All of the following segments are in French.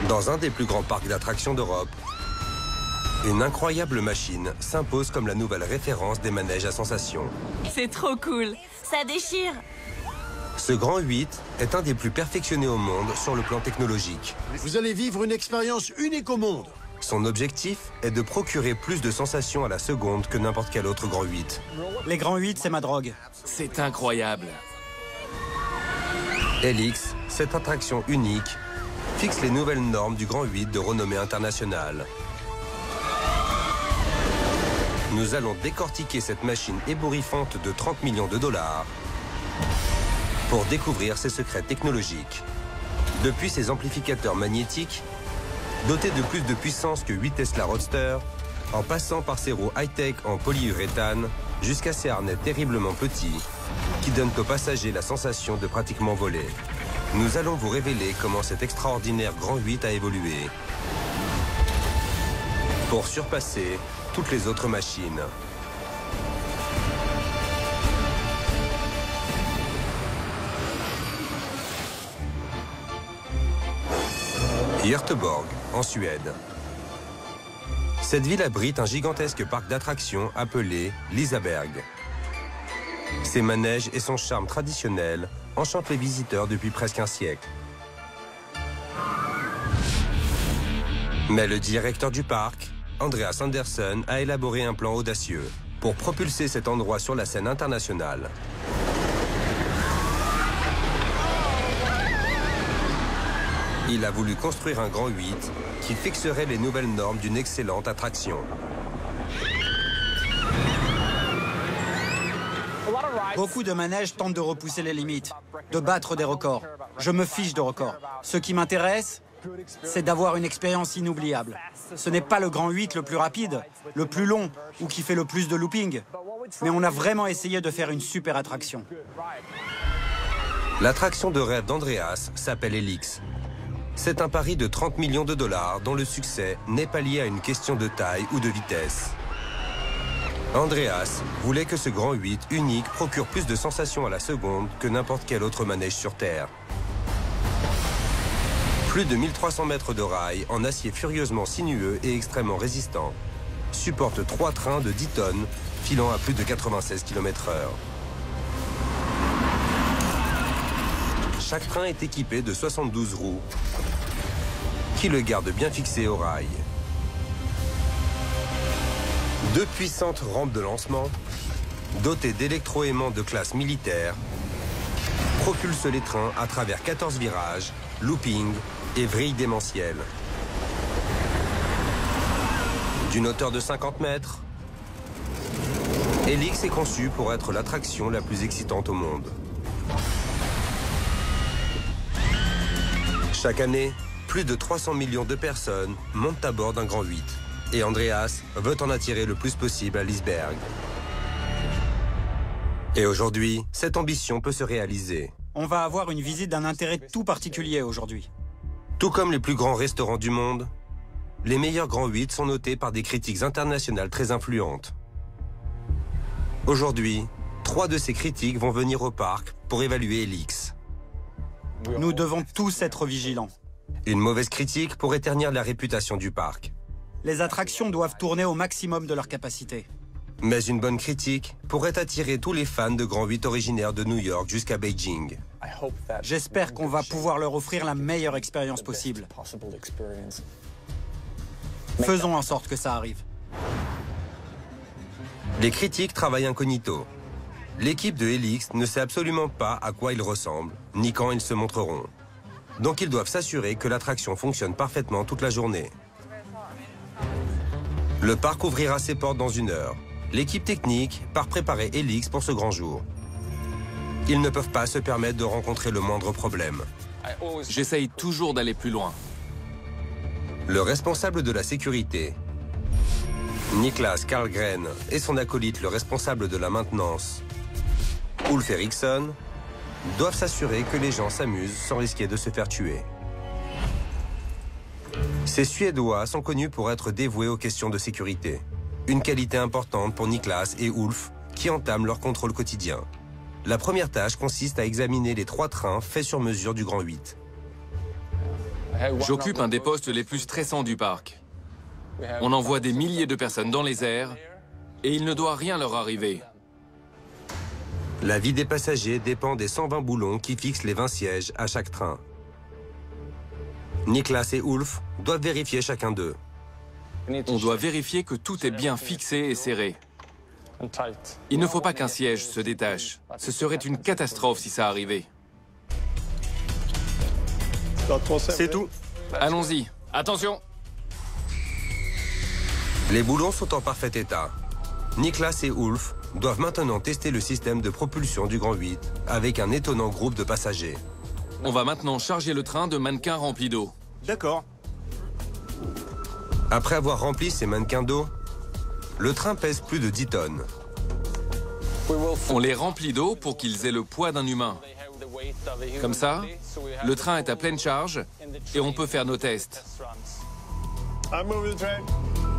Dans un des plus grands parcs d'attractions d'Europe, une incroyable machine s'impose comme la nouvelle référence des manèges à sensations. C'est trop cool. Ça déchire. Ce Grand 8 est un des plus perfectionnés au monde sur le plan technologique. Vous allez vivre une expérience unique au monde. Son objectif est de procurer plus de sensations à la seconde que n'importe quel autre Grand 8. Les Grands 8, c'est ma drogue. C'est incroyable. Helix, cette attraction unique, fixe les nouvelles normes du Grand 8 de renommée internationale. Nous allons décortiquer cette machine ébouriffante de 30 millions de dollars pour découvrir ses secrets technologiques. Depuis ses amplificateurs magnétiques, dotés de plus de puissance que 8 Tesla Roadster, en passant par ses roues high-tech en polyuréthane, jusqu'à ses harnais terriblement petits, qui donnent aux passagers la sensation de pratiquement voler. Nous allons vous révéler comment cet extraordinaire Grand 8 a évolué pour surpasser toutes les autres machines. Göteborg, en Suède. Cette ville abrite un gigantesque parc d'attractions appelé Liseberg. Ses manèges et son charme traditionnel enchantent les visiteurs depuis presque un siècle. Mais le directeur du parc, Andreas Andersen, a élaboré un plan audacieux pour propulser cet endroit sur la scène internationale. Il a voulu construire un Grand 8 qui fixerait les nouvelles normes d'une excellente attraction. Beaucoup de manèges tentent de repousser les limites, de battre des records. Je me fiche de records. Ce qui m'intéresse, c'est d'avoir une expérience inoubliable. Ce n'est pas le Grand 8 le plus rapide, le plus long ou qui fait le plus de looping. Mais on a vraiment essayé de faire une super attraction. L'attraction de rêve d'Andreas s'appelle Helix. C'est un pari de 30 millions de dollars dont le succès n'est pas lié à une question de taille ou de vitesse. Andreas voulait que ce Grand 8 unique procure plus de sensations à la seconde que n'importe quel autre manège sur Terre. Plus de 1300 mètres de rails en acier furieusement sinueux et extrêmement résistant supportent 3 trains de 10 tonnes filant à plus de 96 km/h. Chaque train est équipé de 72 roues qui le gardent bien fixé au rail. 2 puissantes rampes de lancement, dotées d'électroaimants de classe militaire, propulsent les trains à travers 14 virages, looping et vrilles démentielles. D'une hauteur de 50 mètres, Helix est conçu pour être l'attraction la plus excitante au monde. Chaque année, plus de 300 millions de personnes montent à bord d'un Grand 8. Et Andreas veut en attirer le plus possible à Liseberg. Et aujourd'hui, cette ambition peut se réaliser. On va avoir une visite d'un intérêt tout particulier aujourd'hui. Tout comme les plus grands restaurants du monde, les meilleurs Grands 8 sont notés par des critiques internationales très influentes. Aujourd'hui, 3 de ces critiques vont venir au parc pour évaluer Helix. Nous devons tous être vigilants. Une mauvaise critique pourrait ternir la réputation du parc. Les attractions doivent tourner au maximum de leur capacité. Mais une bonne critique pourrait attirer tous les fans de Grand 8 originaires de New York jusqu'à Beijing. J'espère qu'on va pouvoir leur offrir la meilleure expérience possible. Faisons en sorte que ça arrive. Les critiques travaillent incognito. L'équipe de Helix ne sait absolument pas à quoi ils ressemblent, ni quand ils se montreront. Donc ils doivent s'assurer que l'attraction fonctionne parfaitement toute la journée. Le parc ouvrira ses portes dans 1 heure. L'équipe technique part préparer Helix pour ce grand jour. Ils ne peuvent pas se permettre de rencontrer le moindre problème. J'essaye toujours d'aller plus loin. Le responsable de la sécurité, Niklas Karlgren, et son acolyte, le responsable de la maintenance, Ulf Eriksson, doivent s'assurer que les gens s'amusent sans risquer de se faire tuer. Ces Suédois sont connus pour être dévoués aux questions de sécurité. Une qualité importante pour Niklas et Ulf, qui entament leur contrôle quotidien. La première tâche consiste à examiner les 3 trains faits sur mesure du Grand 8. J'occupe un des postes les plus stressants du parc. On envoie des milliers de personnes dans les airs et il ne doit rien leur arriver. La vie des passagers dépend des 120 boulons qui fixent les 20 sièges à chaque train. Niklas et Ulf doivent vérifier chacun d'eux. On doit vérifier que tout est bien fixé et serré. Il ne faut pas qu'un siège se détache. Ce serait une catastrophe si ça arrivait. C'est tout. Allons-y. Attention! Les boulons sont en parfait état. Niklas et Ulf doivent maintenant tester le système de propulsion du Grand 8 avec un étonnant groupe de passagers. On va maintenant charger le train de mannequins remplis d'eau. D'accord. Après avoir rempli ces mannequins d'eau, le train pèse plus de 10 tonnes. On les remplit d'eau pour qu'ils aient le poids d'un humain. Comme ça, le train est à pleine charge et on peut faire nos tests.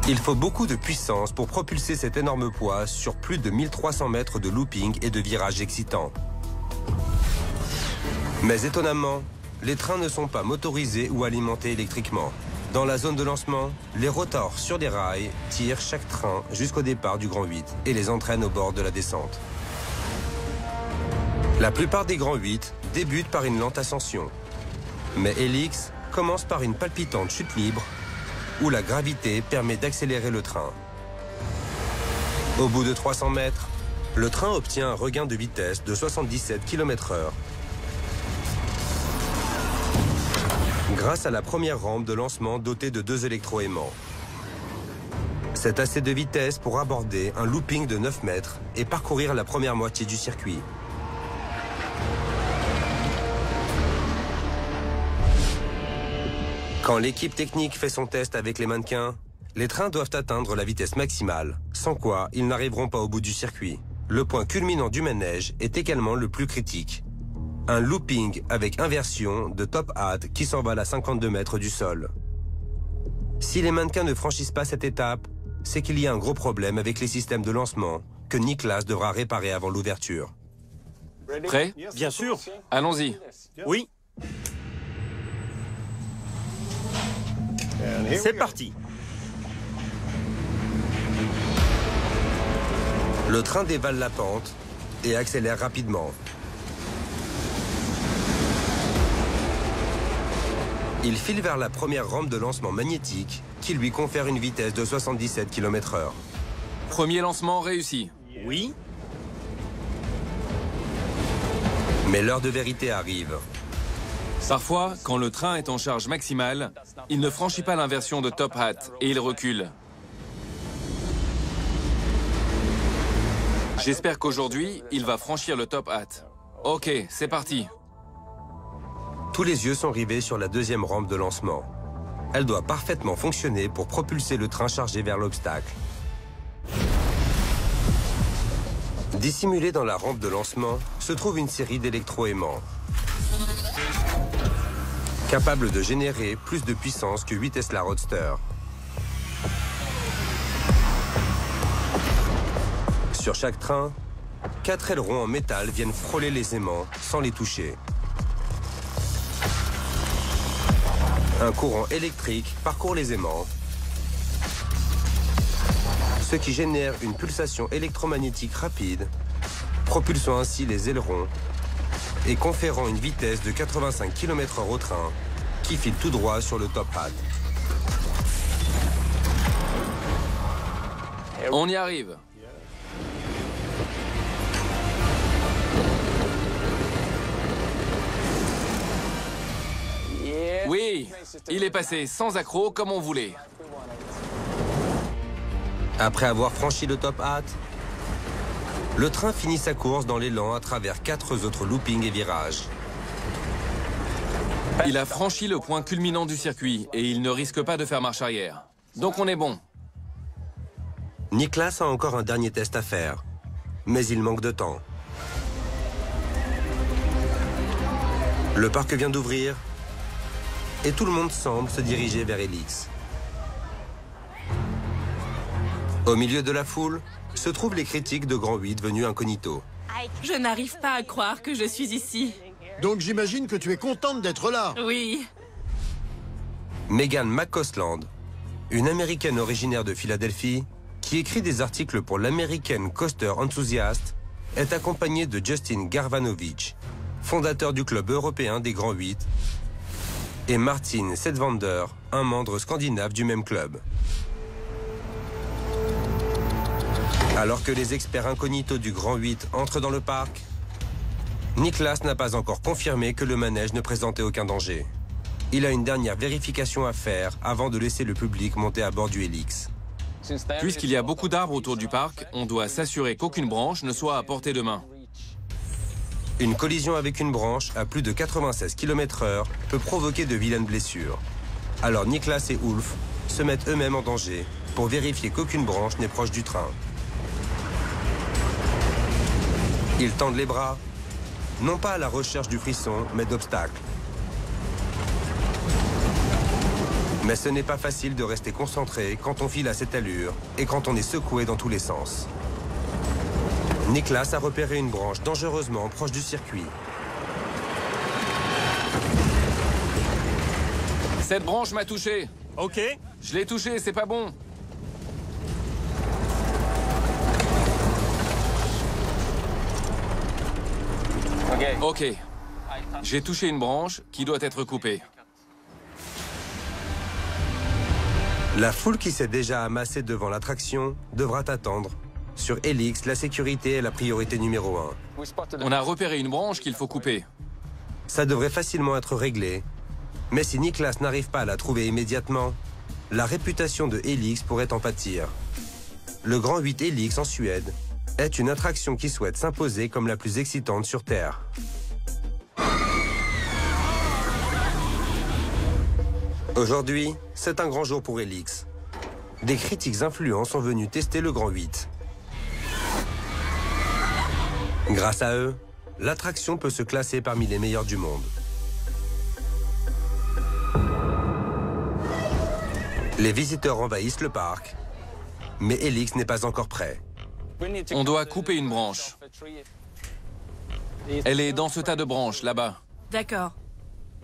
Il faut beaucoup de puissance pour propulser cet énorme poids sur plus de 1300 mètres de looping et de virages excitants. Mais étonnamment, les trains ne sont pas motorisés ou alimentés électriquement. Dans la zone de lancement, les rotors sur des rails tirent chaque train jusqu'au départ du Grand 8 et les entraînent au bord de la descente. La plupart des Grands 8 débutent par une lente ascension. Mais Helix commence par une palpitante chute libre où la gravité permet d'accélérer le train. Au bout de 300 mètres, le train obtient un regain de vitesse de 77 km/h. Grâce à la première rampe de lancement dotée de 2 électroaimants. C'est assez de vitesse pour aborder un looping de 9 mètres et parcourir la première moitié du circuit. Quand l'équipe technique fait son test avec les mannequins, les trains doivent atteindre la vitesse maximale, sans quoi ils n'arriveront pas au bout du circuit. Le point culminant du manège est également le plus critique. Un looping avec inversion de top hat qui s'envole à 52 mètres du sol. Si les mannequins ne franchissent pas cette étape, c'est qu'il y a un gros problème avec les systèmes de lancement que Niklas devra réparer avant l'ouverture. Prêt? Bien sûr. Allons-y. Oui. C'est parti. Le train dévale la pente et accélère rapidement. Il file vers la première rampe de lancement magnétique qui lui confère une vitesse de 77 km/h. Premier lancement réussi. Oui. Mais l'heure de vérité arrive. Parfois, quand le train est en charge maximale, il ne franchit pas l'inversion de top hat et il recule. J'espère qu'aujourd'hui, il va franchir le top hat. Ok, c'est parti. Tous les yeux sont rivés sur la deuxième rampe de lancement. Elle doit parfaitement fonctionner pour propulser le train chargé vers l'obstacle. Dissimulée dans la rampe de lancement se trouve une série d'électroaimants. Capable de générer plus de puissance que 8 Tesla Roadster. Sur chaque train, 4 ailerons en métal viennent frôler les aimants sans les toucher. Un courant électrique parcourt les aimants, ce qui génère une pulsation électromagnétique rapide, propulsant ainsi les ailerons et conférant une vitesse de 85 km/h au train qui file tout droit sur le top hat. On y arrive. Oui, il est passé sans accroc comme on voulait. Après avoir franchi le top hat, le train finit sa course dans l'élan à travers 4 autres loopings et virages. Il a franchi le point culminant du circuit et il ne risque pas de faire marche arrière. Donc on est bon. Niklas a encore un dernier test à faire, mais il manque de temps. Le parc vient d'ouvrir et tout le monde semble se diriger vers Helix. Au milieu de la foule se trouvent les critiques de Grand 8 venus incognito. Je n'arrive pas à croire que je suis ici. Donc j'imagine que tu es contente d'être là. Oui. Megan McCausland, une Américaine originaire de Philadelphie, qui écrit des articles pour l'American Coaster Enthusiast, est accompagnée de Justin Garvanovic, fondateur du club européen des Grands 8, et Martin Sedvander, un membre scandinave du même club. Alors que les experts incognito du Grand 8 entrent dans le parc, Niklas n'a pas encore confirmé que le manège ne présentait aucun danger. Il a une dernière vérification à faire avant de laisser le public monter à bord du Helix. Puisqu'il y a beaucoup d'arbres autour du parc, on doit s'assurer qu'aucune branche ne soit à portée de main. Une collision avec une branche à plus de 96 km/h peut provoquer de vilaines blessures. Alors Niklas et Ulf se mettent eux-mêmes en danger pour vérifier qu'aucune branche n'est proche du train. Ils tendent les bras, non pas à la recherche du frisson, mais d'obstacles. Mais ce n'est pas facile de rester concentré quand on file à cette allure et quand on est secoué dans tous les sens. Niklas a repéré une branche dangereusement proche du circuit. Cette branche m'a touché. Ok. Je l'ai touché, c'est pas bon. Ok. J'ai touché une branche qui doit être coupée. La foule qui s'est déjà amassée devant l'attraction devra attendre. Sur Helix, la sécurité est la priorité numéro 1. On a repéré une branche qu'il faut couper. Ça devrait facilement être réglé. Mais si Niklas n'arrive pas à la trouver immédiatement, la réputation de Helix pourrait en pâtir. Le Grand 8 Helix en Suède est une attraction qui souhaite s'imposer comme la plus excitante sur Terre. Aujourd'hui, c'est un grand jour pour Helix. Des critiques influents sont venus tester le Grand 8. Grâce à eux, l'attraction peut se classer parmi les meilleures du monde. Les visiteurs envahissent le parc, mais Helix n'est pas encore prêt. On doit couper une branche. Elle est dans ce tas de branches, là-bas. D'accord.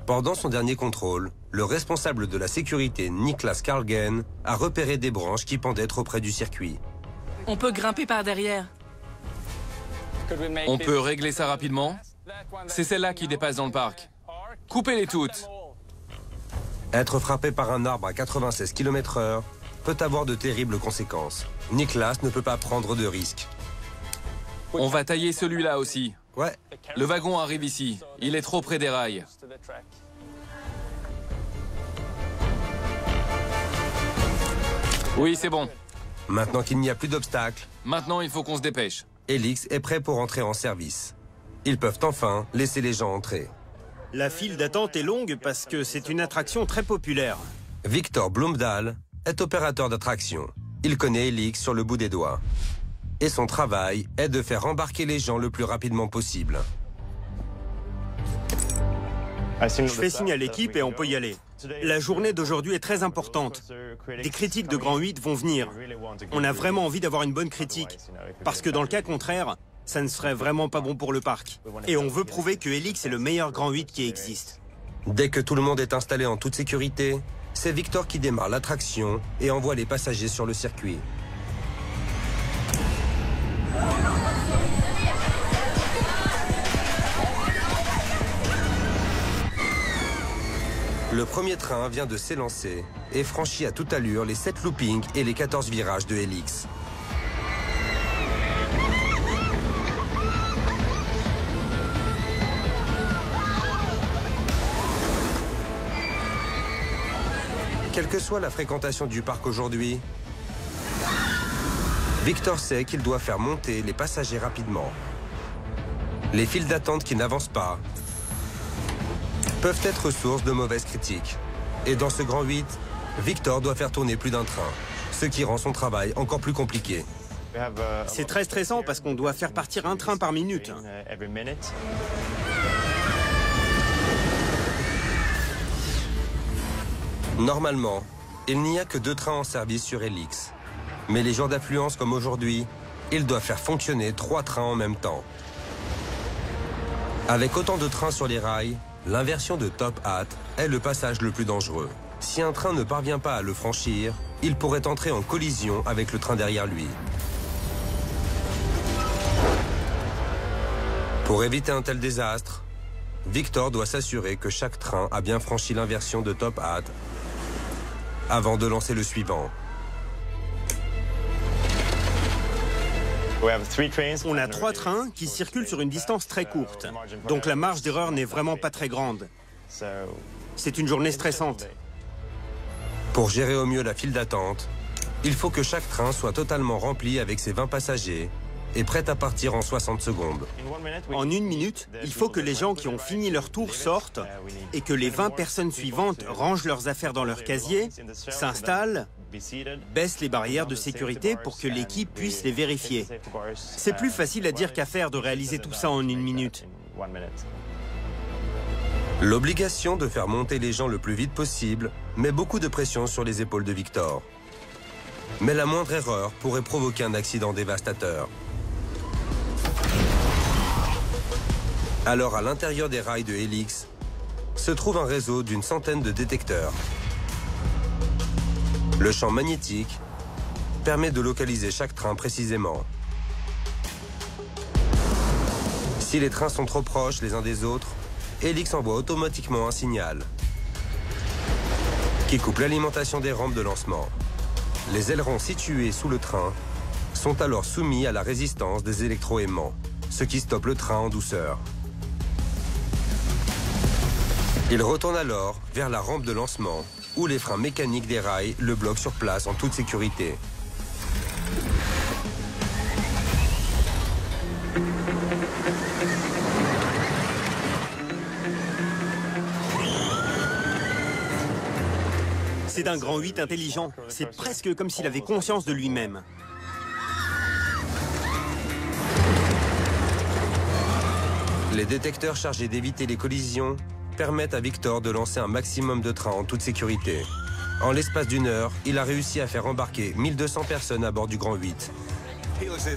Pendant son dernier contrôle, le responsable de la sécurité, Niklas Carlgren, a repéré des branches qui pendaient trop près du circuit. On peut grimper par derrière. On peut régler ça rapidement. C'est celle-là qui dépasse dans le parc. Coupez-les toutes. Être frappé par un arbre à 96 km/h peut avoir de terribles conséquences. Niklas ne peut pas prendre de risques. On va tailler celui-là aussi. Ouais, Le wagon arrive ici. Il est trop près des rails. Oui, c'est bon. maintenant qu'il n'y a plus d'obstacles, Maintenant, il faut qu'on se dépêche. Helix est prêt pour entrer en service. Ils peuvent enfin laisser les gens entrer. La file d'attente est longue parce que c'est une attraction très populaire. Victor Blomdahl est opérateur d'attraction. Il connaît Helix sur le bout des doigts. Et son travail est de faire embarquer les gens le plus rapidement possible. Je fais signe à l'équipe et on peut y aller. La journée d'aujourd'hui est très importante. Des critiques de Grand 8 vont venir. On a vraiment envie d'avoir une bonne critique. Parce que dans le cas contraire, ça ne serait vraiment pas bon pour le parc. Et on veut prouver que Helix est le meilleur Grand 8 qui existe. Dès que tout le monde est installé en toute sécurité, c'est Victor qui démarre l'attraction et envoie les passagers sur le circuit. Le premier train vient de s'élancer et franchit à toute allure les 7 loopings et les 14 virages de Helix. Quelle que soit la fréquentation du parc aujourd'hui, Victor sait qu'il doit faire monter les passagers rapidement. Les files d'attente qui n'avancent pas peuvent être source de mauvaises critiques. Et dans ce Grand 8, Victor doit faire tourner plus d'un train, ce qui rend son travail encore plus compliqué. C'est très stressant parce qu'on doit faire partir un train par minute. Normalement, il n'y a que 2 trains en service sur Helix. Mais les jours d'affluence comme aujourd'hui, ils doivent faire fonctionner 3 trains en même temps. Avec autant de trains sur les rails, l'inversion de Top Hat est le passage le plus dangereux. Si un train ne parvient pas à le franchir, il pourrait entrer en collision avec le train derrière lui. Pour éviter un tel désastre, Victor doit s'assurer que chaque train a bien franchi l'inversion de Top Hat avant de lancer le suivant. On a 3 trains qui circulent sur une distance très courte, donc la marge d'erreur n'est vraiment pas très grande. C'est une journée stressante. Pour gérer au mieux la file d'attente, il faut que chaque train soit totalement rempli avec ses 20 passagers et prêt à partir en 60 secondes. En 1 minute, il faut que les gens qui ont fini leur tour sortent et que les 20 personnes suivantes rangent leurs affaires dans leur casier, s'installent, baissent les barrières de sécurité pour que l'équipe puisse les vérifier. C'est plus facile à dire qu'à faire de réaliser tout ça en 1 minute. L'obligation de faire monter les gens le plus vite possible met beaucoup de pression sur les épaules de Victor. Mais la moindre erreur pourrait provoquer un accident dévastateur. Alors à l'intérieur des rails de Helix se trouve un réseau d'une centaine de détecteurs. Le champ magnétique permet de localiser chaque train précisément. Si les trains sont trop proches les uns des autres, Helix envoie automatiquement un signal qui coupe l'alimentation des rampes de lancement. Les ailerons situés sous le train sont alors soumis à la résistance des électroaimants, ce qui stoppe le train en douceur. Il retourne alors vers la rampe de lancement, où les freins mécaniques des rails le bloquent sur place en toute sécurité. C'est un grand 8 intelligent. C'est presque comme s'il avait conscience de lui-même. Les détecteurs chargés d'éviter les collisions permettent à Victor de lancer un maximum de trains en toute sécurité. En l'espace d'1 heure, il a réussi à faire embarquer 1200 personnes à bord du Grand 8.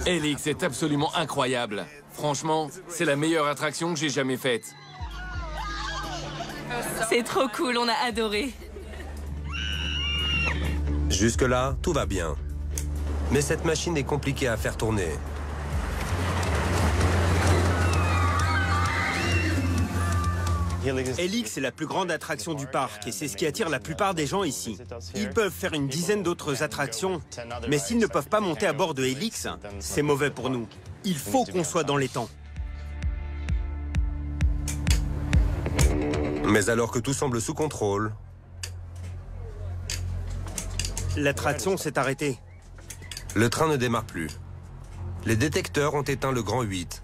Helix est absolument incroyable. Franchement, c'est la meilleure attraction que j'ai jamais faite. C'est trop cool, on a adoré. Jusque-là, tout va bien. Mais cette machine est compliquée à faire tourner. Helix est la plus grande attraction du parc et c'est ce qui attire la plupart des gens ici. Ils peuvent faire une dizaine d'autres attractions, mais s'ils ne peuvent pas monter à bord de Helix, c'est mauvais pour nous. Il faut qu'on soit dans les temps. Mais alors que tout semble sous contrôle, l'attraction s'est arrêtée. le train ne démarre plus. Les détecteurs ont éteint le Grand 8.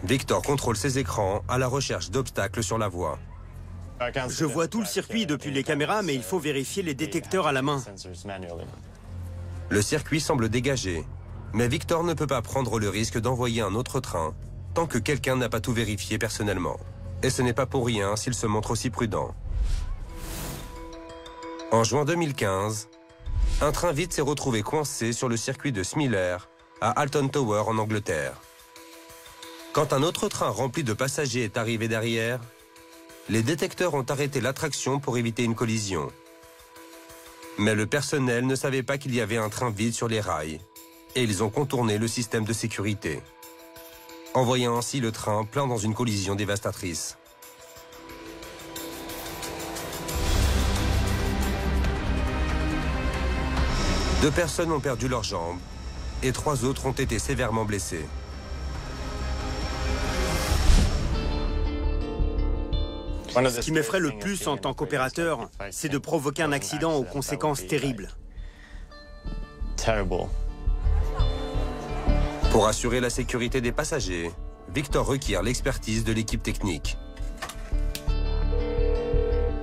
Victor contrôle ses écrans à la recherche d'obstacles sur la voie. Je vois tout le circuit depuis les caméras, mais il faut vérifier les détecteurs à la main. Le circuit semble dégagé, mais Victor ne peut pas prendre le risque d'envoyer un autre train tant que quelqu'un n'a pas tout vérifié personnellement. Et ce n'est pas pour rien s'il se montre aussi prudent. En juin 2015, un train vide s'est retrouvé coincé sur le circuit de Smiller à Alton Tower en Angleterre. Quand un autre train rempli de passagers est arrivé derrière, les détecteurs ont arrêté l'attraction pour éviter une collision. Mais le personnel ne savait pas qu'il y avait un train vide sur les rails, et ils ont contourné le système de sécurité, envoyant ainsi le train plein dans une collision dévastatrice. Deux personnes ont perdu leurs jambes, et 3 autres ont été sévèrement blessés. Ce qui m'effraie le plus en tant qu'opérateur, c'est de provoquer un accident aux conséquences terribles. Pour assurer la sécurité des passagers, Victor requiert l'expertise de l'équipe technique.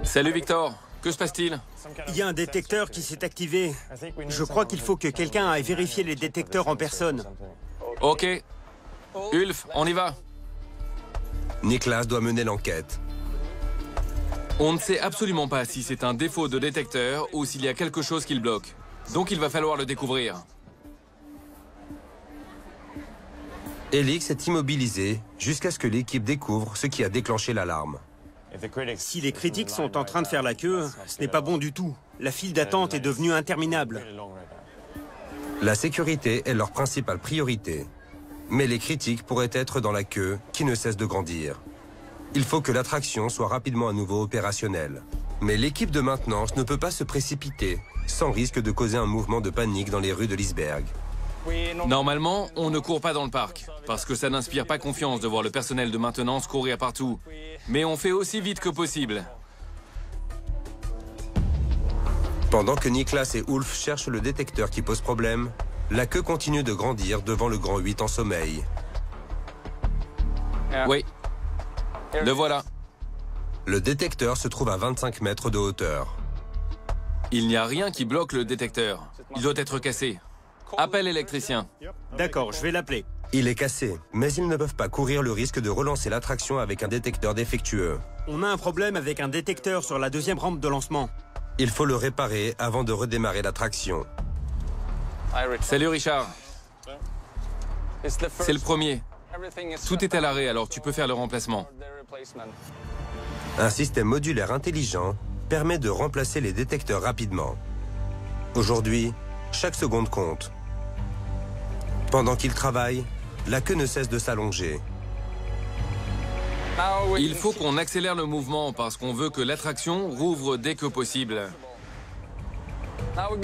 Salut Victor, que se passe-t-il? Il y a un détecteur qui s'est activé. Je crois qu'il faut que quelqu'un aille vérifier les détecteurs en personne. Ok. Ulf, on y va. Niklas doit mener l'enquête. On ne sait absolument pas si c'est un défaut de détecteur ou s'il y a quelque chose qui le bloque. Donc il va falloir le découvrir. Helix est immobilisé jusqu'à ce que l'équipe découvre ce qui a déclenché l'alarme. Si les critiques sont en train de faire la queue, ce n'est pas bon du tout. La file d'attente est devenue interminable. La sécurité est leur principale priorité. Mais les critiques pourraient être dans la queue qui ne cesse de grandir. Il faut que l'attraction soit rapidement à nouveau opérationnelle. Mais l'équipe de maintenance ne peut pas se précipiter, sans risque de causer un mouvement de panique dans les rues de Liseberg. Normalement, on ne court pas dans le parc, parce que ça n'inspire pas confiance de voir le personnel de maintenance courir partout. Mais on fait aussi vite que possible. Pendant que Niklas et Ulf cherchent le détecteur qui pose problème, la queue continue de grandir devant le Grand 8 en sommeil. Oui. Le voilà. Le détecteur se trouve à 25 mètres de hauteur. Il n'y a rien qui bloque le détecteur. Il doit être cassé. Appelle l'électricien. D'accord, je vais l'appeler. Il est cassé, mais ils ne peuvent pas courir le risque de relancer l'attraction avec un détecteur défectueux. On a un problème avec un détecteur sur la deuxième rampe de lancement. Il faut le réparer avant de redémarrer l'attraction. Salut Richard. C'est le premier. Tout est à l'arrêt, alors tu peux faire le remplacement. Un système modulaire intelligent permet de remplacer les détecteurs rapidement. Aujourd'hui, chaque seconde compte. Pendant qu'ils travaillent, la queue ne cesse de s'allonger. Il faut qu'on accélère le mouvement parce qu'on veut que l'attraction rouvre dès que possible.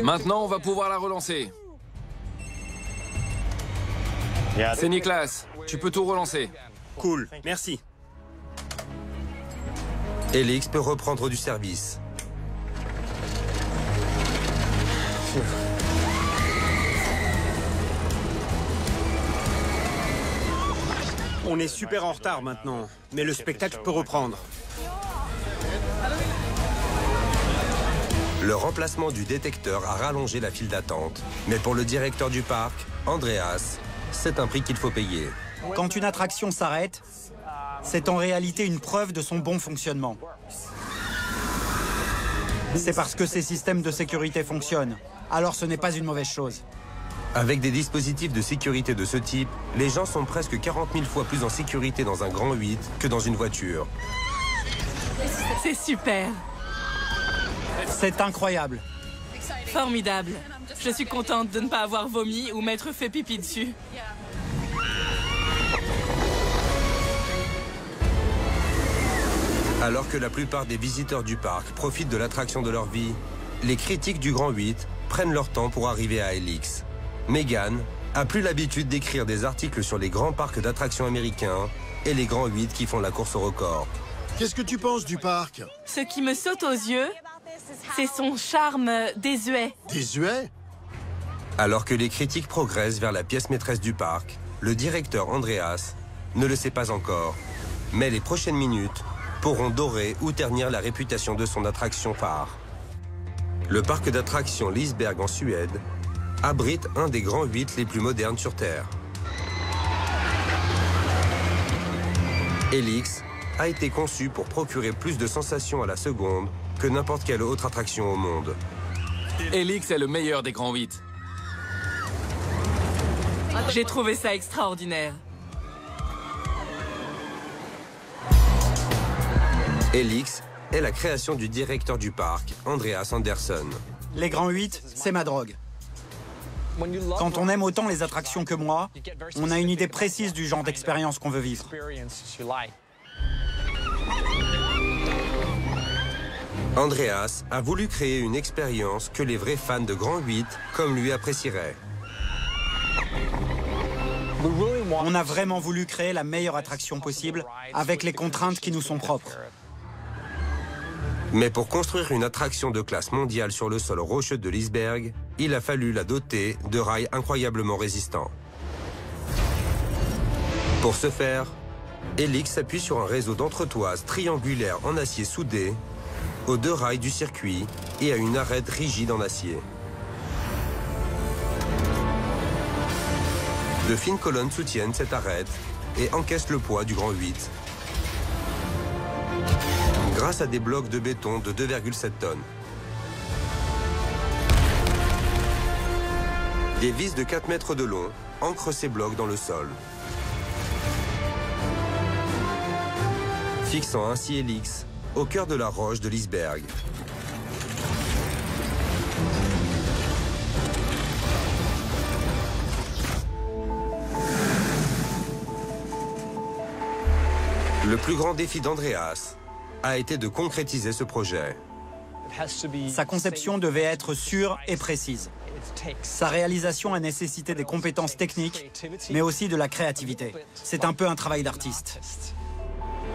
Maintenant, on va pouvoir la relancer. C'est Niklas. Tu peux tout relancer. Cool, merci. Helix peut reprendre du service. On est super en retard maintenant, mais le spectacle peut reprendre. Le remplacement du détecteur a rallongé la file d'attente. Mais pour le directeur du parc, Andreas, c'est un prix qu'il faut payer. Quand une attraction s'arrête, c'est en réalité une preuve de son bon fonctionnement. C'est parce que ces systèmes de sécurité fonctionnent. Alors ce n'est pas une mauvaise chose. Avec des dispositifs de sécurité de ce type, les gens sont presque 40 000 fois plus en sécurité dans un Grand 8 que dans une voiture. C'est super. C'est incroyable. Formidable. Je suis contente de ne pas avoir vomi ou m'être fait pipi dessus. Alors que la plupart des visiteurs du parc profitent de l'attraction de leur vie, les critiques du Grand 8 prennent leur temps pour arriver à Helix. Megan a plus l'habitude d'écrire des articles sur les grands parcs d'attractions américains et les Grands 8 qui font la course au record. Qu'est-ce que tu penses du parc? Ce qui me saute aux yeux, c'est son charme désuet. Désuet? Alors que les critiques progressent vers la pièce maîtresse du parc, le directeur Andreas ne le sait pas encore. Mais les prochaines minutes pourront dorer ou ternir la réputation de son attraction phare. Le parc d'attractions Liseberg en Suède abrite un des Grands 8 les plus modernes sur Terre. Helix a été conçu pour procurer plus de sensations à la seconde que n'importe quelle autre attraction au monde. Helix est le meilleur des Grands 8. J'ai trouvé ça extraordinaire. Helix est la création du directeur du parc, Andreas Andersson. Les Grands 8, c'est ma drogue. Quand on aime autant les attractions que moi, on a une idée précise du genre d'expérience qu'on veut vivre. Andreas a voulu créer une expérience que les vrais fans de Grand 8, comme lui, apprécieraient. On a vraiment voulu créer la meilleure attraction possible avec les contraintes qui nous sont propres. Mais pour construire une attraction de classe mondiale sur le sol rocheux de Liseberg, il a fallu la doter de rails incroyablement résistants. Pour ce faire, Helix s'appuie sur un réseau d'entretoises triangulaires en acier soudé aux deux rails du circuit et à une arête rigide en acier. De fines colonnes soutiennent cette arête et encaissent le poids du Grand 8. Grâce à des blocs de béton de 2,7 tonnes. Des vis de 4 mètres de long ancrent ces blocs dans le sol. Fixant ainsi Helix au cœur de la roche de l'iceberg. Le plus grand défi d'Andreas a été de concrétiser ce projet. Sa conception devait être sûre et précise. Sa réalisation a nécessité des compétences techniques, mais aussi de la créativité. C'est un peu un travail d'artiste.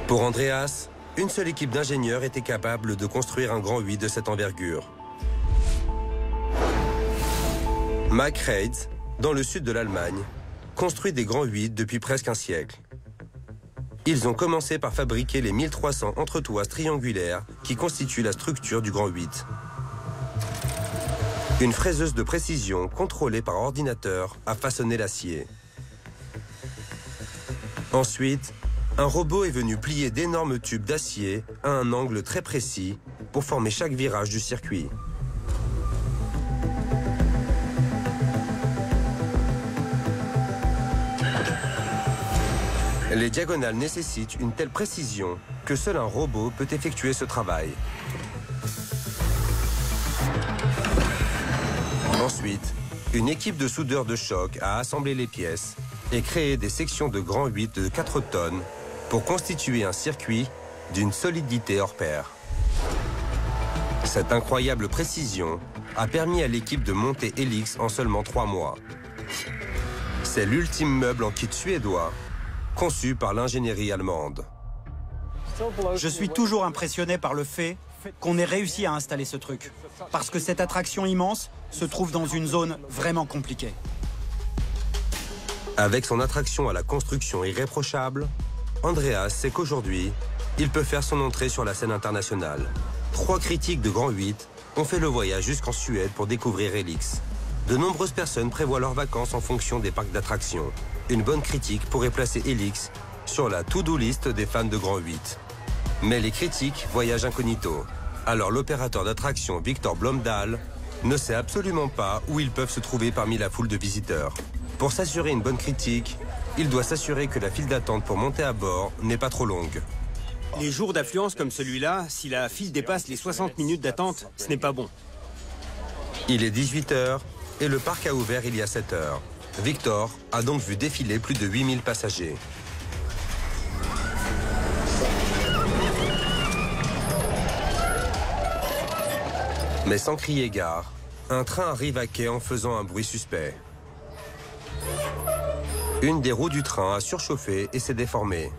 Pour Andreas, une seule équipe d'ingénieurs était capable de construire un grand 8 de cette envergure. Mack Reitz, dans le sud de l'Allemagne, construit des grands 8 depuis presque un siècle. Ils ont commencé par fabriquer les 1300 entretoises triangulaires qui constituent la structure du grand 8. Une fraiseuse de précision contrôlée par ordinateur a façonné l'acier. Ensuite, un robot est venu plier d'énormes tubes d'acier à un angle très précis pour former chaque virage du circuit. Les diagonales nécessitent une telle précision que seul un robot peut effectuer ce travail. Ensuite, une équipe de soudeurs de choc a assemblé les pièces et créé des sections de grand 8 de 4 tonnes pour constituer un circuit d'une solidité hors pair. Cette incroyable précision a permis à l'équipe de monter Helix en seulement 3 mois. C'est l'ultime meuble en kit suédois conçu par l'ingénierie allemande. Je suis toujours impressionné par le fait qu'on ait réussi à installer ce truc. Parce que cette attraction immense se trouve dans une zone vraiment compliquée. Avec son attraction à la construction irréprochable, Andreas sait qu'aujourd'hui, il peut faire son entrée sur la scène internationale. 3 critiques de Grand 8 ont fait le voyage jusqu'en Suède pour découvrir Helix. De nombreuses personnes prévoient leurs vacances en fonction des parcs d'attractions. Une bonne critique pourrait placer Helix sur la to-do list des fans de Grand 8. Mais les critiques voyagent incognito. Alors l'opérateur d'attraction Victor Blomdahl ne sait absolument pas où ils peuvent se trouver parmi la foule de visiteurs. Pour s'assurer une bonne critique, il doit s'assurer que la file d'attente pour monter à bord n'est pas trop longue. Les jours d'affluence comme celui-là, si la file dépasse les 60 minutes d'attente, ce n'est pas bon. Il est 18 h et le parc a ouvert il y a 7 heures. Victor a donc vu défiler plus de 8000 passagers. Mais sans crier gare, un train arrive à quai en faisant un bruit suspect. Une des roues du train a surchauffé et s'est déformée,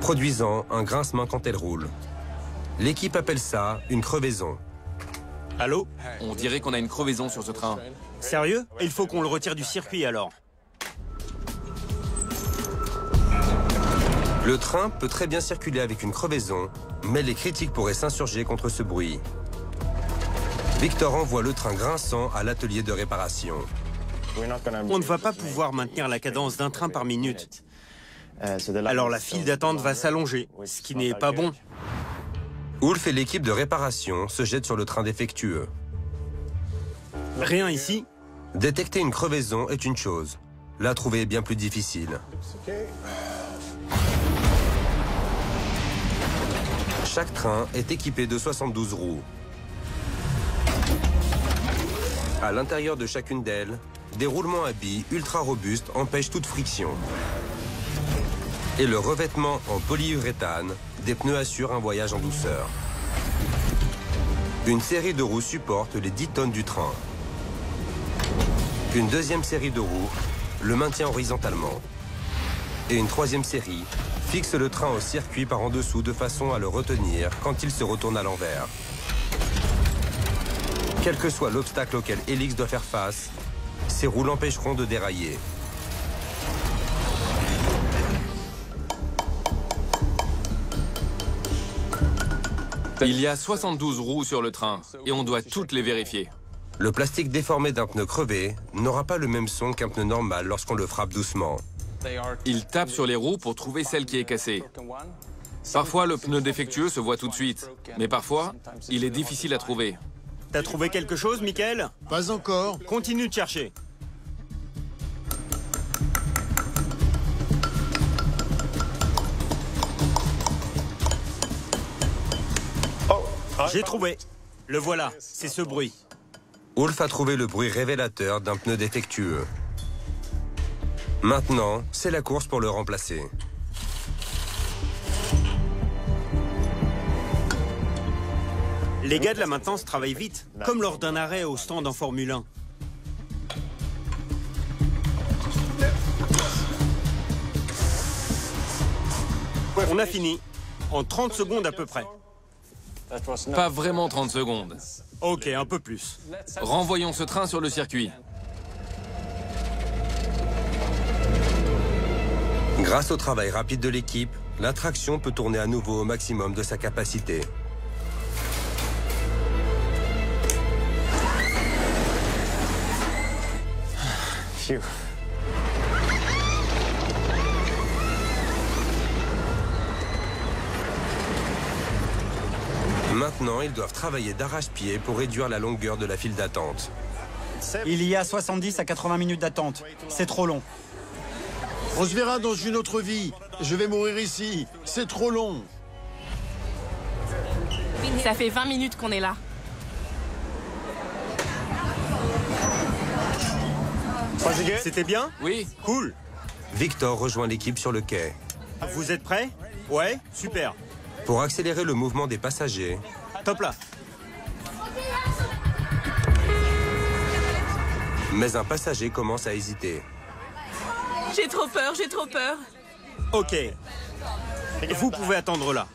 produisant un grincement quand elle roule. L'équipe appelle ça une crevaison. Allô? On dirait qu'on a une crevaison sur ce train. Sérieux? Il faut qu'on le retire du circuit alors. Le train peut très bien circuler avec une crevaison, mais les critiques pourraient s'insurger contre ce bruit. Victor envoie le train grinçant à l'atelier de réparation. On ne va pas pouvoir maintenir la cadence d'un train par minute. Alors la file d'attente va s'allonger, ce qui n'est pas bon. Ulf et l'équipe de réparation se jettent sur le train défectueux. Rien ici? Détecter une crevaison est une chose. La trouver est bien plus difficile. Chaque train est équipé de 72 roues. À l'intérieur de chacune d'elles, des roulements à billes ultra robustes empêchent toute friction. Et le revêtement en polyuréthane des pneus assure un voyage en douceur. Une série de roues supporte les 10 tonnes du train. Une deuxième série de roues le maintient horizontalement. Et une troisième série fixe le train au circuit par en dessous de façon à le retenir quand il se retourne à l'envers. Quel que soit l'obstacle auquel Helix doit faire face, ces roues l'empêcheront de dérailler. Il y a 72 roues sur le train et on doit toutes les vérifier. Le plastique déformé d'un pneu crevé n'aura pas le même son qu'un pneu normal lorsqu'on le frappe doucement. Il tape sur les roues pour trouver celle qui est cassée. Parfois, le pneu défectueux se voit tout de suite, mais parfois, il est difficile à trouver. T'as trouvé quelque chose, Michael? Pas encore. Continue de chercher. J'ai trouvé. Le voilà, c'est ce bruit. Ulf a trouvé le bruit révélateur d'un pneu défectueux. Maintenant, c'est la course pour le remplacer. Les gars de la maintenance travaillent vite, comme lors d'un arrêt au stand en Formule 1. On a fini. En 30 secondes à peu près. Pas vraiment 30 secondes. Ok, un peu plus. Renvoyons ce train sur le circuit. Grâce au travail rapide de l'équipe, l'attraction peut tourner à nouveau au maximum de sa capacité. Maintenant, ils doivent travailler d'arrache-pied pour réduire la longueur de la file d'attente. Il y a 70 à 80 minutes d'attente. C'est trop long. On se verra dans une autre vie. Je vais mourir ici. C'est trop long. Ça fait 20 minutes qu'on est là. C'était bien? Oui. Cool. Victor rejoint l'équipe sur le quai. Vous êtes prêts? Ouais, super. Pour accélérer le mouvement des passagers, Top là. mais un passager commence à hésiter. J'ai trop peur, j'ai trop peur. Ok. Vous pouvez attendre là.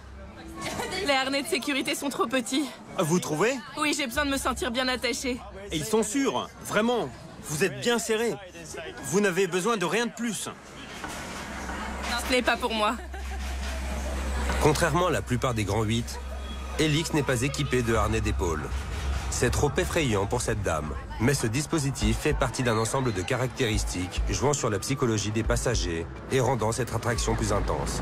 Les harnais de sécurité sont trop petits. Vous trouvez? Oui, j'ai besoin de me sentir bien attachée. Et ils sont sûrs. Vraiment. Vous êtes bien serrés. Vous n'avez besoin de rien de plus. Ce n'est pas pour moi. Contrairement à la plupart des grands 8, Helix n'est pas équipé de harnais d'épaule. C'est trop effrayant pour cette dame, mais ce dispositif fait partie d'un ensemble de caractéristiques jouant sur la psychologie des passagers et rendant cette attraction plus intense.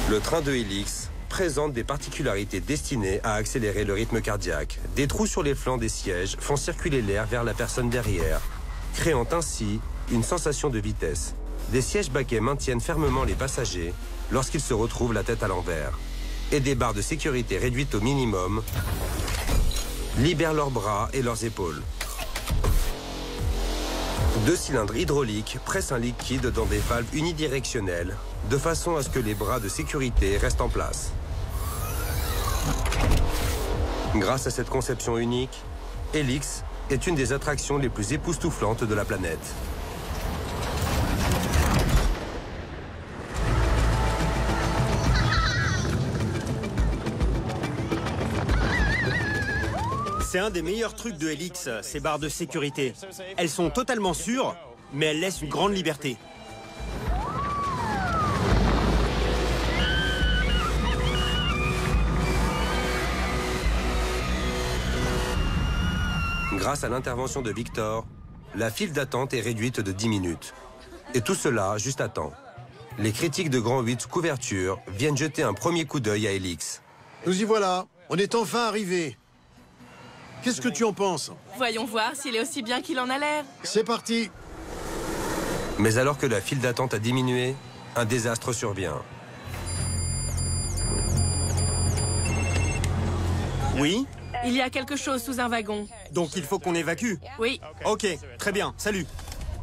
Le train de Helix présente des particularités destinées à accélérer le rythme cardiaque. Des trous sur les flancs des sièges font circuler l'air vers la personne derrière, créant ainsi une sensation de vitesse. Des sièges baquets maintiennent fermement les passagers lorsqu'ils se retrouvent la tête à l'envers. Et des barres de sécurité réduites au minimum libèrent leurs bras et leurs épaules. 2 cylindres hydrauliques pressent un liquide dans des valves unidirectionnelles de façon à ce que les bras de sécurité restent en place. Grâce à cette conception unique, Helix est une des attractions les plus époustouflantes de la planète. C'est un des meilleurs trucs de Helix, ces barres de sécurité. Elles sont totalement sûres, mais elles laissent une grande liberté. Grâce à l'intervention de Victor, la file d'attente est réduite de 10 minutes. Et tout cela juste à temps. Les critiques de Grand 8 couverture viennent jeter un premier coup d'œil à Helix. Nous y voilà. On est enfin arrivés. Qu'est-ce que tu en penses? Voyons voir s'il est aussi bien qu'il en a l'air. C'est parti. Mais alors que la file d'attente a diminué, un désastre survient. Oui? Il y a quelque chose sous un wagon. Donc il faut qu'on évacue. Oui, Ok, très bien, salut.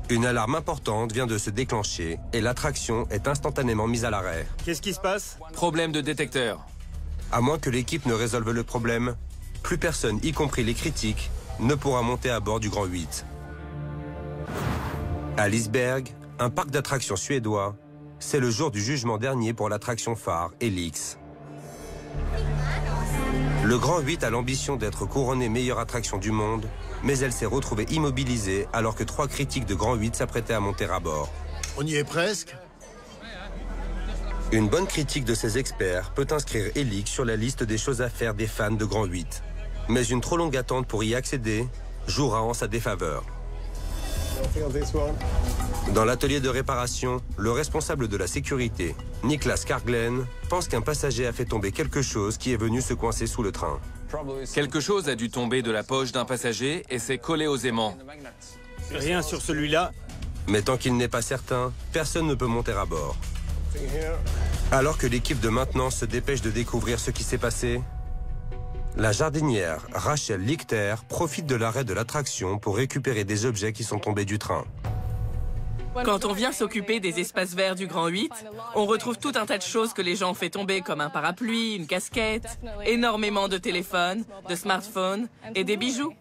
Une alarme importante vient de se déclencher et l'attraction est instantanément mise à l'arrêt. Qu'est-ce qui se passe? Problème de détecteur. À moins que l'équipe ne résolve le problème, plus personne, y compris les critiques, ne pourra monter à bord du Grand 8. À Liseberg, un parc d'attractions suédois, c'est le jour du jugement dernier pour l'attraction phare, Helix. Le Grand 8 a l'ambition d'être couronné meilleure attraction du monde, mais elle s'est retrouvée immobilisée alors que 3 critiques de Grand 8 s'apprêtaient à monter à bord. On y est presque. Une bonne critique de ces experts peut inscrire Helix sur la liste des choses à faire des fans de Grand 8. Mais une trop longue attente pour y accéder jouera en sa défaveur. Dans l'atelier de réparation, le responsable de la sécurité, Niklas Karglen, pense qu'un passager a fait tomber quelque chose qui est venu se coincer sous le train. Quelque chose a dû tomber de la poche d'un passager et s'est collé aux aimants. Rien sur celui-là. Mais tant qu'il n'est pas certain, personne ne peut monter à bord. Alors que l'équipe de maintenance se dépêche de découvrir ce qui s'est passé, la jardinière Rachel Lichter profite de l'arrêt de l'attraction pour récupérer des objets qui sont tombés du train. Quand on vient s'occuper des espaces verts du Grand 8, on retrouve tout un tas de choses que les gens ont fait tomber, comme un parapluie, une casquette, énormément de téléphones, de smartphones et des bijoux.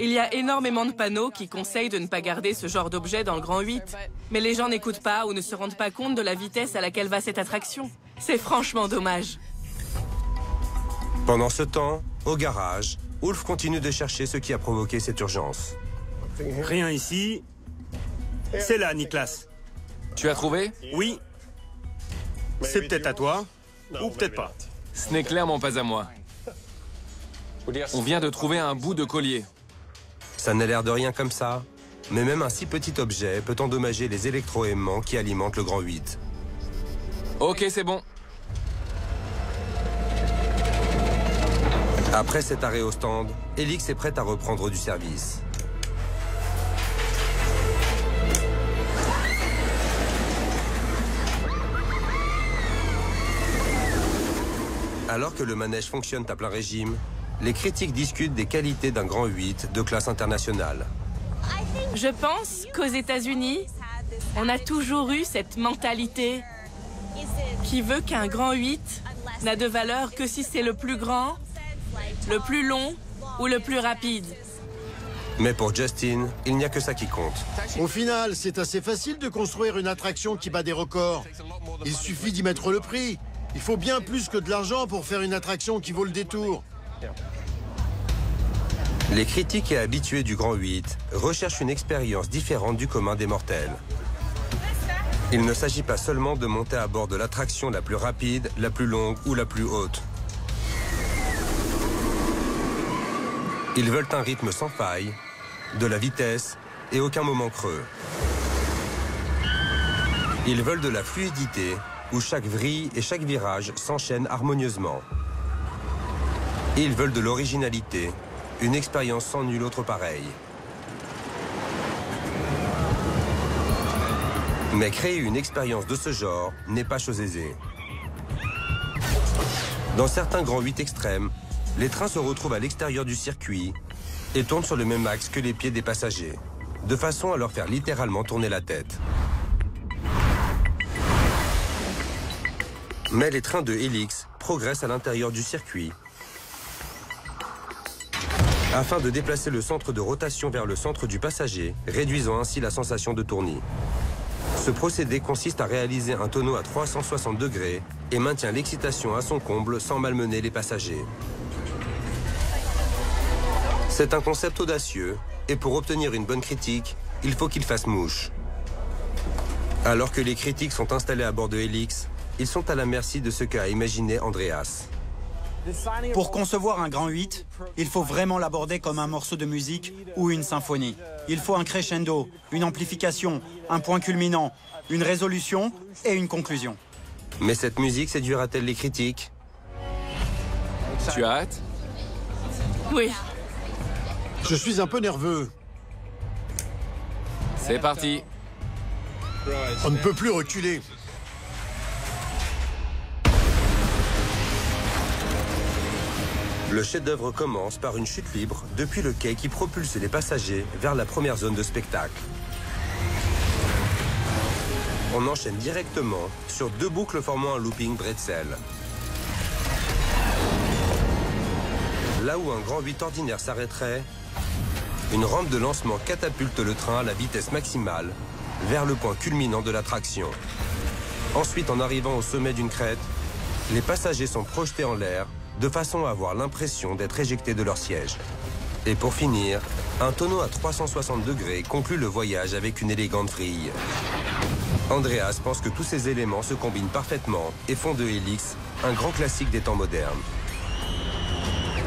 Il y a énormément de panneaux qui conseillent de ne pas garder ce genre d'objet dans le Grand 8. Mais les gens n'écoutent pas ou ne se rendent pas compte de la vitesse à laquelle va cette attraction. C'est franchement dommage. Pendant ce temps, au garage, Ulf continue de chercher ce qui a provoqué cette urgence. Rien ici. C'est là, Niklas. Tu as trouvé? Oui. C'est peut-être à toi, ou peut-être pas. Ce n'est clairement pas à moi. On vient de trouver un bout de collier. Ça n'a l'air de rien comme ça, mais même un si petit objet peut endommager les électroaimants qui alimentent le Grand 8. Ok, c'est bon. Après cet arrêt au stand, Helix est prête à reprendre du service. Alors que le manège fonctionne à plein régime, les critiques discutent des qualités d'un Grand 8 de classe internationale. Je pense qu'aux États-Unis, on a toujours eu cette mentalité qui veut qu'un Grand 8 n'a de valeur que si c'est le plus grand, le plus long ou le plus rapide. Mais pour Justin, il n'y a que ça qui compte. Au final, c'est assez facile de construire une attraction qui bat des records. Il suffit d'y mettre le prix. Il faut bien plus que de l'argent pour faire une attraction qui vaut le détour. Les critiques et habitués du Grand 8 recherchent une expérience différente du commun des mortels. Il ne s'agit pas seulement de monter à bord de l'attraction la plus rapide, la plus longue ou la plus haute. Ils veulent un rythme sans faille, de la vitesse et aucun moment creux. Ils veulent de la fluidité, où chaque vrille et chaque virage s'enchaînent harmonieusement. Et ils veulent de l'originalité, une expérience sans nul autre pareil. Mais créer une expérience de ce genre n'est pas chose aisée. Dans certains Grands 8 extrêmes, les trains se retrouvent à l'extérieur du circuit et tournent sur le même axe que les pieds des passagers, de façon à leur faire littéralement tourner la tête. Mais les trains de Helix progressent à l'intérieur du circuit afin de déplacer le centre de rotation vers le centre du passager, réduisant ainsi la sensation de tournis. Ce procédé consiste à réaliser un tonneau à 360 degrés et maintient l'excitation à son comble sans malmener les passagers. C'est un concept audacieux et pour obtenir une bonne critique, il faut qu'il fasse mouche. Alors que les critiques sont installés à bord de Helix, ils sont à la merci de ce qu'a imaginé Andreas. Pour concevoir un Grand 8, il faut vraiment l'aborder comme un morceau de musique ou une symphonie. Il faut un crescendo, une amplification, un point culminant, une résolution et une conclusion. Mais cette musique séduira-t-elle les critiques? Tu as hâte? Oui. Je suis un peu nerveux. C'est parti. On ne peut plus reculer. Le chef-d'œuvre commence par une chute libre depuis le quai qui propulse les passagers vers la première zone de spectacle. On enchaîne directement sur deux boucles formant un looping bretzel. Là où un Grand 8 ordinaire s'arrêterait, une rampe de lancement catapulte le train à la vitesse maximale vers le point culminant de l'attraction. Ensuite, en arrivant au sommet d'une crête, les passagers sont projetés en l'air de façon à avoir l'impression d'être éjectés de leur siège. Et pour finir, un tonneau à 360 degrés conclut le voyage avec une élégante vrille. Andreas pense que tous ces éléments se combinent parfaitement et font de Helix un grand classique des temps modernes.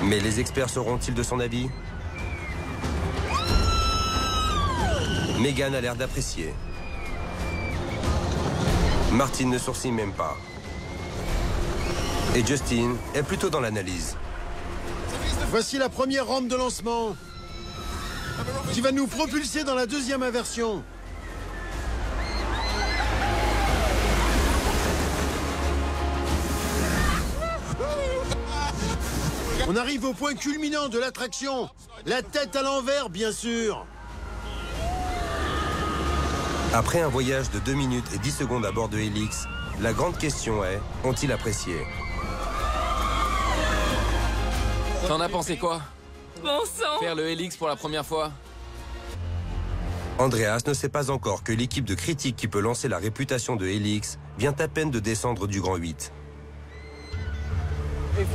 Mais les experts seront-ils de son avis? Megan a l'air d'apprécier. Martin ne sourcille même pas. Et Justin est plutôt dans l'analyse. Voici la première rampe de lancement qui va nous propulser dans la deuxième inversion. On arrive au point culminant de l'attraction. La tête à l'envers, bien sûr. Après un voyage de 2 minutes et 10 secondes à bord de Helix, la grande question est, ont-ils apprécié? T'en as pensé quoi? Bon sang! Faire le Helix pour la première fois? Andreas ne sait pas encore que l'équipe de critiques qui peut lancer la réputation de Helix vient à peine de descendre du Grand 8.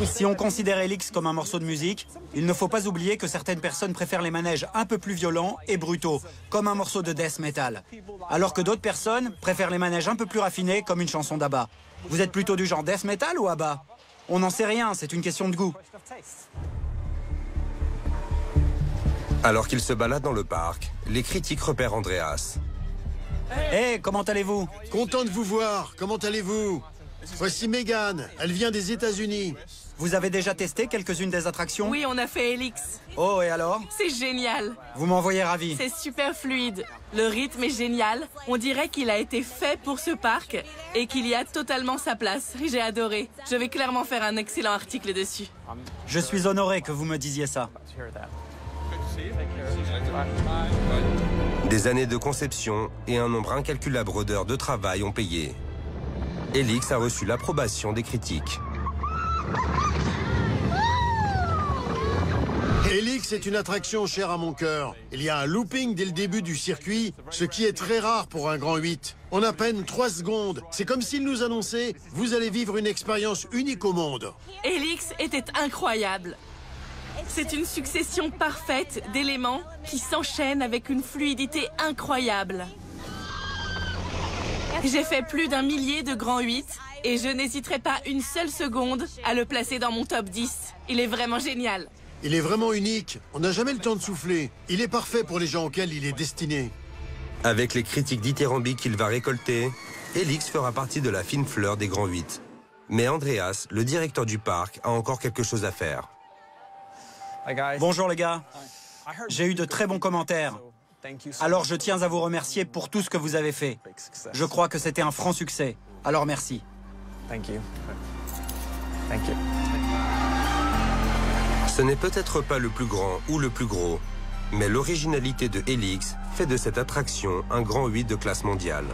Si on considère Helix comme un morceau de musique, il ne faut pas oublier que certaines personnes préfèrent les manèges un peu plus violents et brutaux, comme un morceau de death metal. Alors que d'autres personnes préfèrent les manèges un peu plus raffinés, comme une chanson d'ABBA. Vous êtes plutôt du genre death metal ou ABBA? On n'en sait rien, c'est une question de goût. Alors qu'il se balade dans le parc, les critiques repèrent Andreas. Hé, comment allez-vous? Content de vous voir. Comment allez-vous? Voici Megan. Elle vient des États-Unis. Vous avez déjà testé quelques-unes des attractions? Oui, on a fait Helix. Oh, et alors? C'est génial. Vous m'envoyez ravi. C'est super fluide. Le rythme est génial. On dirait qu'il a été fait pour ce parc et qu'il y a totalement sa place. J'ai adoré. Je vais clairement faire un excellent article dessus. Je suis honoré que vous me disiez ça. Des années de conception et un nombre incalculable d'heures de travail ont payé. Helix a reçu l'approbation des critiques. Helix est une attraction chère à mon cœur. Il y a un looping dès le début du circuit, ce qui est très rare pour un grand 8. En à peine 3 secondes. C'est comme s'il nous annonçait « Vous allez vivre une expérience unique au monde ». Helix était incroyable. C'est une succession parfaite d'éléments qui s'enchaînent avec une fluidité incroyable. J'ai fait plus d'1 millier de grands 8 et je n'hésiterai pas une seule seconde à le placer dans mon top 10. Il est vraiment génial. Il est vraiment unique. On n'a jamais le temps de souffler. Il est parfait pour les gens auxquels il est destiné. Avec les critiques dithyrambiques qu'il va récolter, Helix fera partie de la fine fleur des grands 8. Mais Andreas, le directeur du parc, a encore quelque chose à faire. Bonjour les gars. J'ai eu de très bons commentaires. Alors je tiens à vous remercier pour tout ce que vous avez fait. Je crois que c'était un franc succès. Alors merci. Ce n'est peut-être pas le plus grand ou le plus gros, mais l'originalité de Helix fait de cette attraction un grand 8 de classe mondiale.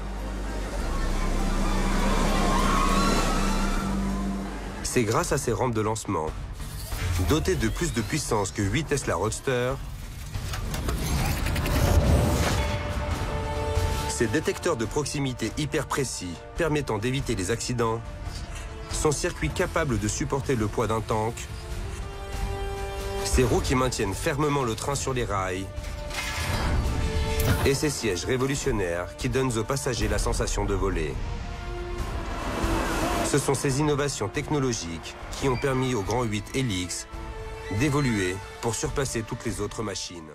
C'est grâce à ses rampes de lancement, dotées de plus de puissance que 8 Tesla Roadster, ses détecteurs de proximité hyper précis permettant d'éviter les accidents, son circuit capable de supporter le poids d'un tank, ses roues qui maintiennent fermement le train sur les rails et ses sièges révolutionnaires qui donnent aux passagers la sensation de voler. Ce sont ces innovations technologiques qui ont permis au Grand 8 Helix d'évoluer pour surpasser toutes les autres machines.